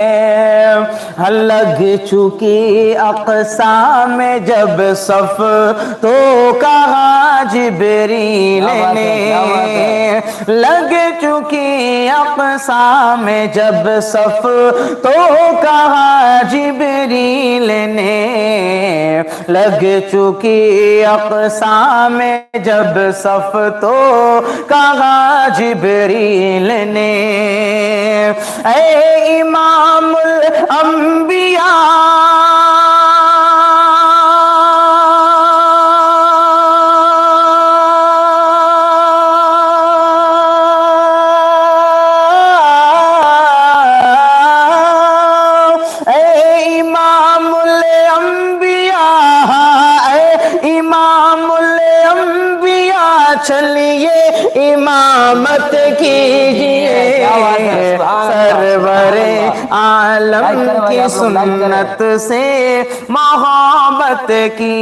लग चुकी अक़सा में जब सफ तो कहा जिब्रील ने, लग चुकी अक़सा में जब सफ तो कहा जिब्रील ने, लग चुकी अक़सा में जब सफ तो कहा जिब्रील ने, ऐ इमामुल अंबिया चलिए इमामत कीजिए, सरवरे आलम की सुन्नत से मोहब्बत की